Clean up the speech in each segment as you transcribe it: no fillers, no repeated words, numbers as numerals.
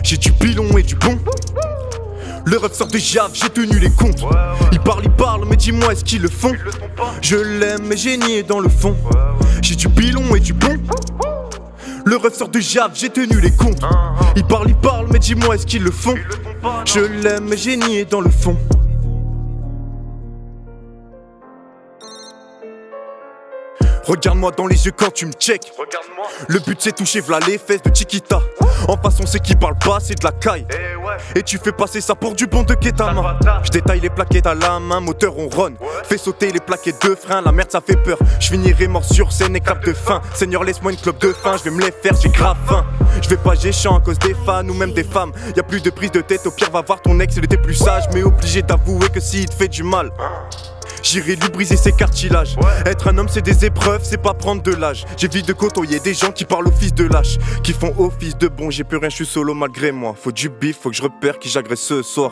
J'ai du pilon et du bon. Le ref sort de Jave, j'ai tenu les comptes. Ils parlent, mais dis-moi, est-ce qu'ils le font? Je l'aime, mais j'ai nié dans le fond. J'ai du pilon et du bon. Le ref sort de Jave, j'ai tenu les comptes. Ils parlent, mais dis-moi, est-ce qu'ils le font? Je l'aime, mais j'ai nié dans le fond. Regarde-moi dans les yeux quand tu me check. Le but c'est toucher v'là les fesses de Chiquita. En face on sait qui parle pas, c'est de la caille. Et tu fais passer ça pour du bon de Ketama. Je détaille les plaquettes à la main, moteur on run. Fais sauter les plaquettes de frein, la merde ça fait peur. Je finirai mort sur scène et clap de faim. Seigneur laisse-moi une clope de faim, je vais me les faire, j'ai grave faim. Je vais pas géchant à cause des fans ou même des femmes. Y'a plus de prise de tête, au pire va voir ton ex, il était plus sage. Mais obligé d'avouer que s'il te fait du mal, j'irai lui briser ses cartilages. Être un homme c'est des épreuves, c'est pas prendre de l'âge. J'évite de côtoyer des gens qui parlent au fils de lâche, qui font office de bon. J'ai plus rien, je suis solo malgré moi. Faut du bif, faut que je repère qui j'agresse ce soir.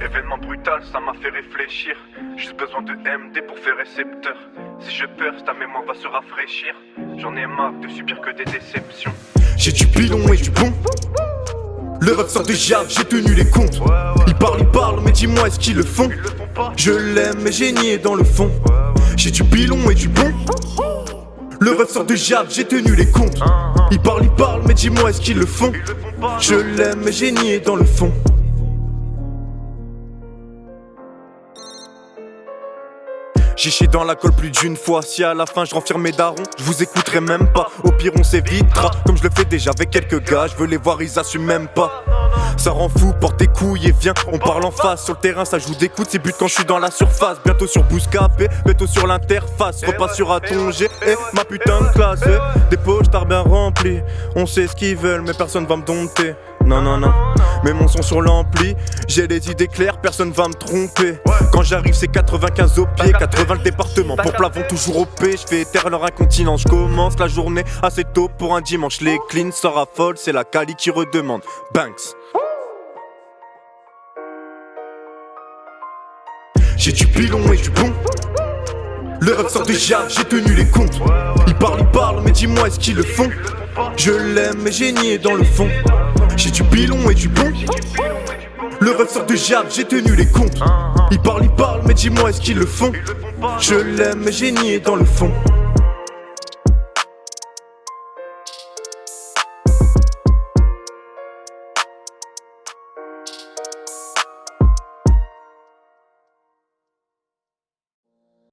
Événement brutal, ça m'a fait réfléchir. Juste besoin de MD pour faire récepteur. Si je perce, ta mémoire va se rafraîchir. J'en ai marre de subir que des déceptions. J'ai du pilon et du bon. Le ref sort de Jave, j'ai tenu les comptes. Ils parlent, mais dis-moi, est-ce qu'ils le font? Je l'aime, mais j'ai nié dans le fond. J'ai du pilon et du bon. Le ref sort de Jave, j'ai tenu les comptes. Ils parlent, mais dis-moi, est-ce qu'ils le font? Je l'aime, mais j'ai nié dans le fond. J'ai chié dans la colle plus d'une fois. Si à la fin je renferme mes darons, je vous écouterai même pas. Au pire on s'évitera, comme je le fais déjà avec quelques gars. Je veux les voir, ils assument même pas. Ça rend fou, porte tes couilles et viens, on parle en face. Sur le terrain ça joue des coups, c'est but quand je suis dans la surface. Bientôt sur Bouscapé, bientôt sur l'interface. Repasse sur Atongé, ma putain de classe. Des poches t'as bien rempli. On sait ce qu'ils veulent mais personne va me dompter. Non, mets mon son sur l'ampli. J'ai les idées claires, personne va me tromper. Quand j'arrive c'est 95 au pied, 80 le département. Pour plafond toujours OP, je fais taire leur incontinence. Je commence la journée assez tôt pour un dimanche. Les cleans ça raffole, c'est la Cali qui redemande. Banks. J'ai du pilon et du bon. Le ref sort de Jave, j'ai tenu les comptes. Ils parlent, mais dis-moi est-ce qu'ils le font? Je l'aime, mais j'ai nié dans le fond. J'ai du pilon et du bon. Le ref sort de Jave, j'ai tenu les comptes. Ils parlent, mais dis-moi est-ce qu'ils le font? Je l'aime, mais j'ai nié dans le fond.